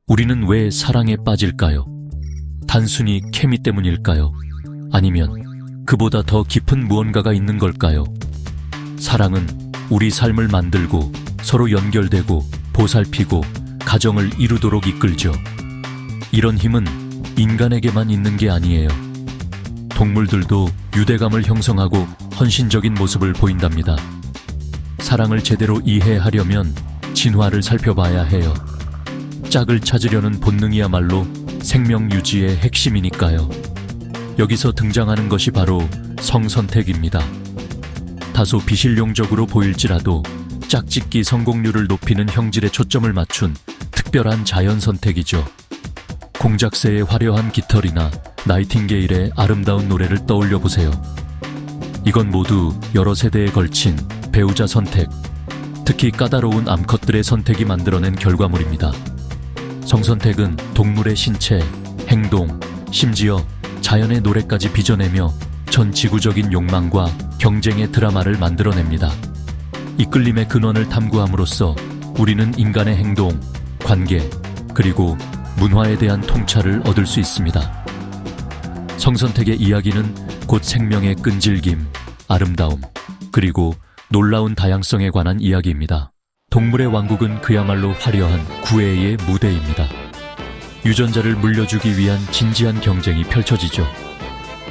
우리는 왜 사랑에 빠질까요? 단순히 케미 때문일까요? 아니면 그보다 더 깊은 무언가가 있는 걸까요? 사랑은 우리 삶을 만들고 서로 연결되고 보살피고 가정을 이루도록 이끌죠. 이런 힘은 인간에게만 있는 게 아니에요. 동물들도 유대감을 형성하고 헌신적인 모습을 보인답니다. 사랑을 제대로 이해하려면 진화를 살펴봐야 해요. 짝을 찾으려는 본능이야말로 생명 유지의 핵심이니까요. 여기서 등장하는 것이 바로 성선택입니다. 다소 비실용적으로 보일지라도 짝짓기 성공률을 높이는 형질에 초점을 맞춘 특별한 자연선택이죠. 공작새의 화려한 깃털이나 나이팅게일의 아름다운 노래를 떠올려 보세요. 이건 모두 여러 세대에 걸친 배우자 선택, 특히 까다로운 암컷들의 선택이 만들어낸 결과물입니다. 성선택은 동물의 신체, 행동, 심지어 자연의 노래까지 빚어내며 전 지구적인 욕망과 경쟁의 드라마를 만들어냅니다. 이끌림의 근원을 탐구함으로써 우리는 인간의 행동, 관계, 그리고 문화에 대한 통찰을 얻을 수 있습니다. 성선택의 이야기는 곧 생명의 끈질김, 아름다움, 그리고 놀라운 다양성에 관한 이야기입니다. 동물의 왕국은 그야말로 화려한 구애의 무대입니다. 유전자를 물려주기 위한 진지한 경쟁이 펼쳐지죠.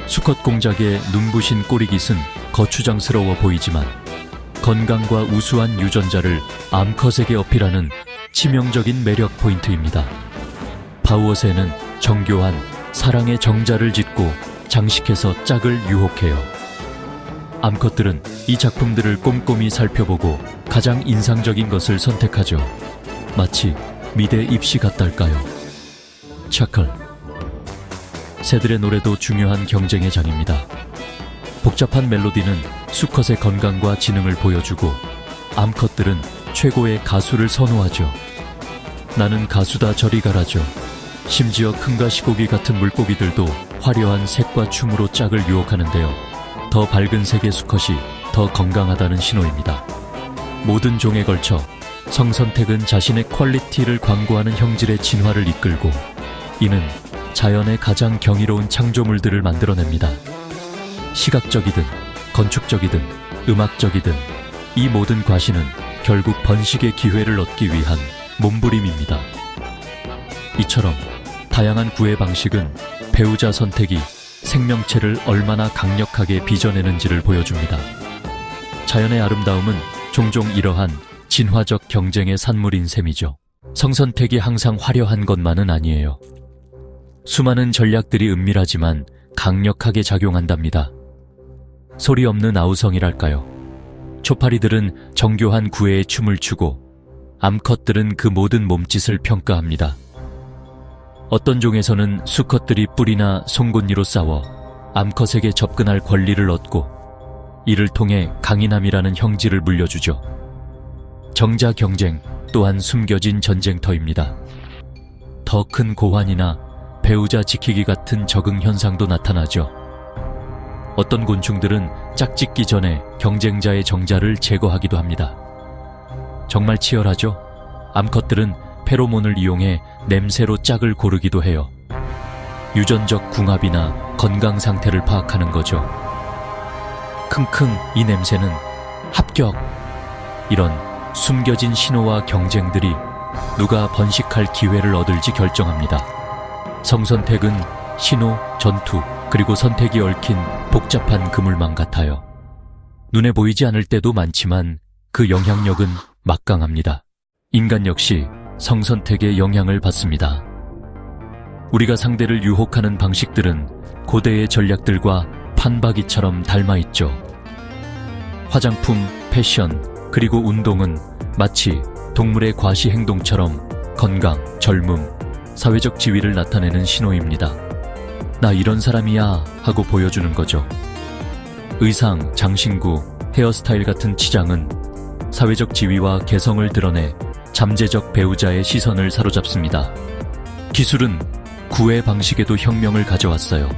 수컷 공작의 눈부신 꼬리깃은 거추장스러워 보이지만 건강과 우수한 유전자를 암컷에게 어필하는 치명적인 매력 포인트입니다. 바우어새는 정교한 사랑의 정자를 짓고 장식해서 짝을 유혹해요. 암컷들은 이 작품들을 꼼꼼히 살펴보고 가장 인상적인 것을 선택하죠. 마치 미대 입시 같달까요? 차컬. 새들의 노래도 중요한 경쟁의 장입니다. 복잡한 멜로디는 수컷의 건강과 지능을 보여주고 암컷들은 최고의 가수를 선호하죠. 나는 가수다 저리 가라죠. 심지어 큰가시고기 같은 물고기들도 화려한 색과 춤으로 짝을 유혹하는데요. 더 밝은 색의 수컷이 더 건강하다는 신호입니다. 모든 종에 걸쳐 성선택은 자신의 퀄리티를 광고하는 형질의 진화를 이끌고 이는 자연의 가장 경이로운 창조물들을 만들어냅니다. 시각적이든 건축적이든 음악적이든 이 모든 과시는 결국 번식의 기회를 얻기 위한 몸부림입니다. 이처럼 다양한 구애 방식은 배우자 선택이 생명체를 얼마나 강력하게 빚어내는지를 보여줍니다. 자연의 아름다움은 종종 이러한 진화적 경쟁의 산물인 셈이죠. 성선택이 항상 화려한 것만은 아니에요. 수많은 전략들이 은밀하지만 강력하게 작용한답니다. 소리 없는 아우성이랄까요? 초파리들은 정교한 구애의 춤을 추고 암컷들은 그 모든 몸짓을 평가합니다. 어떤 종에서는 수컷들이 뿔이나 송곳니로 싸워 암컷에게 접근할 권리를 얻고 이를 통해 강인함이라는 형질을 물려주죠. 정자 경쟁 또한 숨겨진 전쟁터입니다. 더 큰 고환이나 배우자 지키기 같은 적응 현상도 나타나죠. 어떤 곤충들은 짝짓기 전에 경쟁자의 정자를 제거하기도 합니다. 정말 치열하죠? 암컷들은 페로몬을 이용해 냄새로 짝을 고르기도 해요. 유전적 궁합이나 건강 상태를 파악하는 거죠. 킁킁 이 냄새는 합격! 이런 숨겨진 신호와 경쟁들이 누가 번식할 기회를 얻을지 결정합니다. 성선택은 신호, 전투, 그리고 선택이 얽힌 복잡한 그물망 같아요. 눈에 보이지 않을 때도 많지만 그 영향력은 막강합니다. 인간 역시 성선택의 영향을 받습니다. 우리가 상대를 유혹하는 방식들은 고대의 전략들과 판박이처럼 닮아있죠. 화장품, 패션, 그리고 운동은 마치 동물의 과시 행동처럼 건강, 젊음, 사회적 지위를 나타내는 신호입니다. 나 이런 사람이야 하고 보여주는 거죠. 의상, 장신구, 헤어스타일 같은 치장은 사회적 지위와 개성을 드러내 잠재적 배우자의 시선을 사로잡습니다. 기술은 구애 방식에도 혁명을 가져왔어요.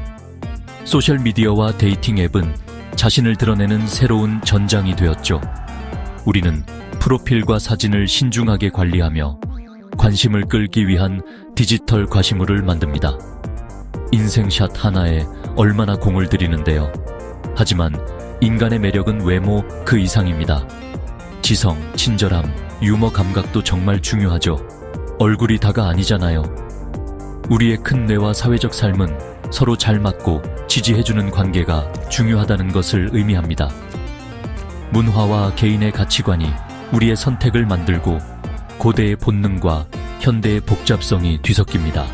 소셜미디어와 데이팅 앱은 자신을 드러내는 새로운 전장이 되었죠. 우리는 프로필과 사진을 신중하게 관리하며 관심을 끌기 위한 디지털 과시물을 만듭니다. 인생샷 하나에 얼마나 공을 들이는데요. 하지만 인간의 매력은 외모 그 이상입니다. 지성, 친절함, 유머 감각도 정말 중요하죠. 얼굴이 다가 아니잖아요. 우리의 큰 뇌와 사회적 삶은 서로 잘 맞고 지지해주는 관계가 중요하다는 것을 의미합니다. 문화와 개인의 가치관이 우리의 선택을 만들고 고대의 본능과 현대의 복잡성이 뒤섞입니다.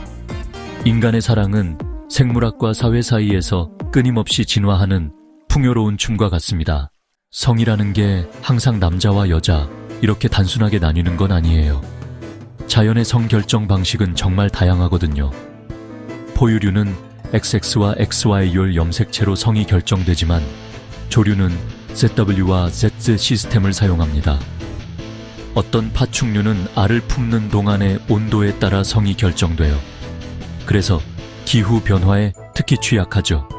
인간의 사랑은 생물학과 사회 사이에서 끊임없이 진화하는 풍요로운 춤과 같습니다. 성이라는 게 항상 남자와 여자 이렇게 단순하게 나뉘는 건 아니에요. 자연의 성 결정 방식은 정말 다양하거든요. 포유류는 XX와 XY율 염색체로 성이 결정되지만 조류는 ZW와 Z 시스템을 사용합니다. 어떤 파충류는 알을 품는 동안의 온도에 따라 성이 결정돼요. 그래서 기후 변화에 특히 취약하죠.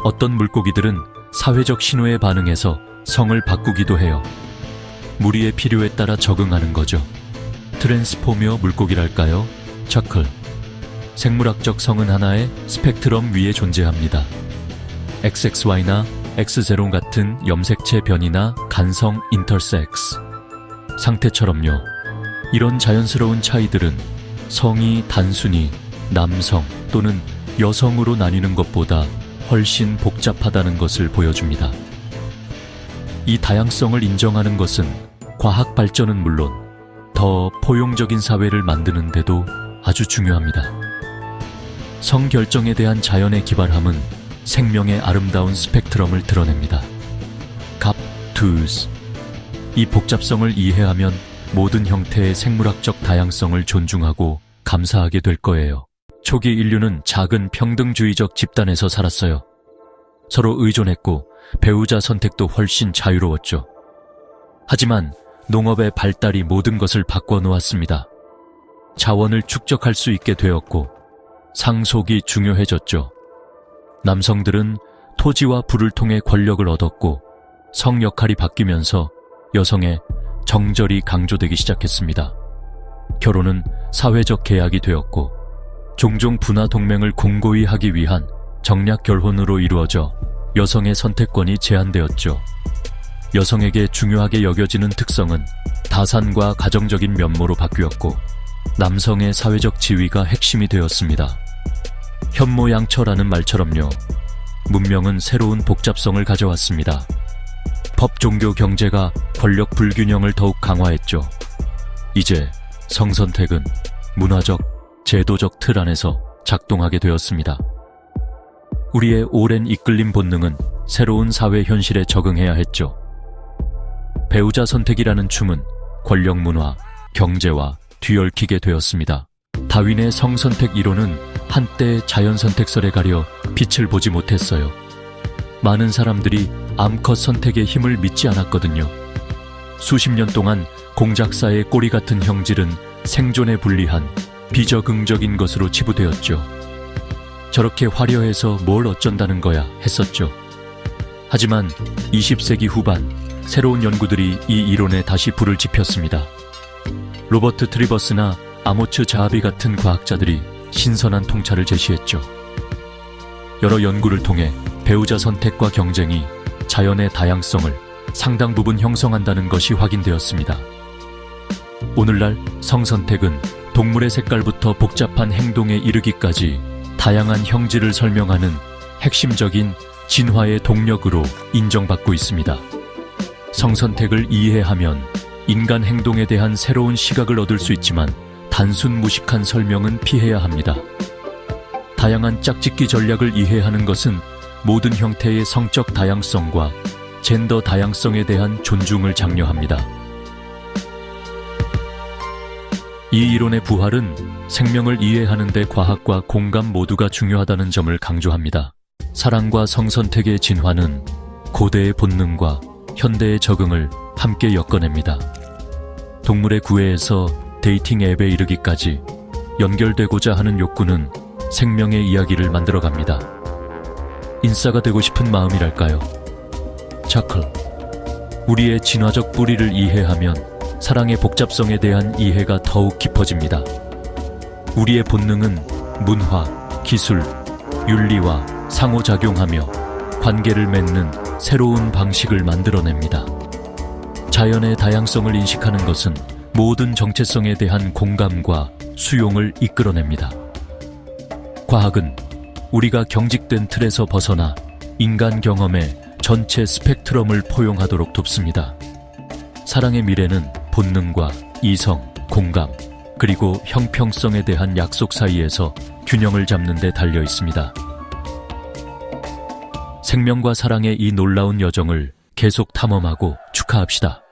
어떤 물고기들은 사회적 신호에 반응해서 성을 바꾸기도 해요. 무리의 필요에 따라 적응하는 거죠. 트랜스포머 물고기랄까요? 차클. 생물학적 성은 하나의 스펙트럼 위에 존재합니다. XXY나 X0 같은 염색체 변이나 간성 인터섹스 상태처럼요. 이런 자연스러운 차이들은 성이 단순히 남성 또는 여성으로 나뉘는 것보다 훨씬 복잡하다는 것을 보여줍니다. 이 다양성을 인정하는 것은 과학 발전은 물론 더 포용적인 사회를 만드는 데도 아주 중요합니다. 성결정에 대한 자연의 기발함은 생명의 아름다운 스펙트럼을 드러냅니다. 갑투스. 이 복잡성을 이해하면 모든 형태의 생물학적 다양성을 존중하고 감사하게 될 거예요. 초기 인류는 작은 평등주의적 집단에서 살았어요. 서로 의존했고 배우자 선택도 훨씬 자유로웠죠. 하지만 농업의 발달이 모든 것을 바꿔놓았습니다. 자원을 축적할 수 있게 되었고 상속이 중요해졌죠. 남성들은 토지와 부를 통해 권력을 얻었고 성 역할이 바뀌면서 여성의 정절이 강조되기 시작했습니다. 결혼은 사회적 계약이 되었고 종종 분화 동맹을 공고히 하기 위한 정략 결혼으로 이루어져 여성의 선택권이 제한되었죠. 여성에게 중요하게 여겨지는 특성은 다산과 가정적인 면모로 바뀌었고 남성의 사회적 지위가 핵심이 되었습니다. 현모양처라는 말처럼요. 문명은 새로운 복잡성을 가져왔습니다. 법, 종교, 경제가 권력 불균형을 더욱 강화했죠. 이제 성선택은 문화적, 제도적 틀 안에서 작동하게 되었습니다. 우리의 오랜 이끌림 본능은 새로운 사회 현실에 적응해야 했죠. 배우자 선택이라는 춤은 권력 문화, 경제와 뒤얽히게 되었습니다. 다윈의 성선택 이론은 한때 자연선택설에 가려 빛을 보지 못했어요. 많은 사람들이 암컷 선택의 힘을 믿지 않았거든요. 수십 년 동안 공작사의 꼬리 같은 형질은 생존에 불리한 비적응적인 것으로 치부되었죠. 저렇게 화려해서 뭘 어쩐다는 거야 했었죠. 하지만 20세기 후반 새로운 연구들이 이 이론에 다시 불을 지폈습니다. 로버트 트리버스나 아모츠 자하비 같은 과학자들이 신선한 통찰을 제시했죠. 여러 연구를 통해 배우자 선택과 경쟁이 자연의 다양성을 상당 부분 형성한다는 것이 확인되었습니다. 오늘날 성선택은 동물의 색깔부터 복잡한 행동에 이르기까지 다양한 형질을 설명하는 핵심적인 진화의 동력으로 인정받고 있습니다. 성선택을 이해하면 인간 행동에 대한 새로운 시각을 얻을 수 있지만 단순 무식한 설명은 피해야 합니다. 다양한 짝짓기 전략을 이해하는 것은 모든 형태의 성적 다양성과 젠더 다양성에 대한 존중을 장려합니다. 이 이론의 부활은 생명을 이해하는 데 과학과 공감 모두가 중요하다는 점을 강조합니다. 사랑과 성선택의 진화는 고대의 본능과 현대의 적응을 함께 엮어냅니다. 동물의 구애에서 데이팅 앱에 이르기까지 연결되고자 하는 욕구는 생명의 이야기를 만들어갑니다. 인싸가 되고 싶은 마음이랄까요? 차클. 우리의 진화적 뿌리를 이해하면 사랑의 복잡성에 대한 이해가 더욱 깊어집니다. 우리의 본능은 문화, 기술, 윤리와 상호작용하며 관계를 맺는 새로운 방식을 만들어냅니다. 자연의 다양성을 인식하는 것은 모든 정체성에 대한 공감과 수용을 이끌어냅니다. 과학은 우리가 경직된 틀에서 벗어나 인간 경험의 전체 스펙트럼을 포용하도록 돕습니다. 사랑의 미래는 본능과 이성, 공감, 그리고 형평성에 대한 약속 사이에서 균형을 잡는 데 달려 있습니다. 생명과 사랑의 이 놀라운 여정을 계속 탐험하고 축하합시다.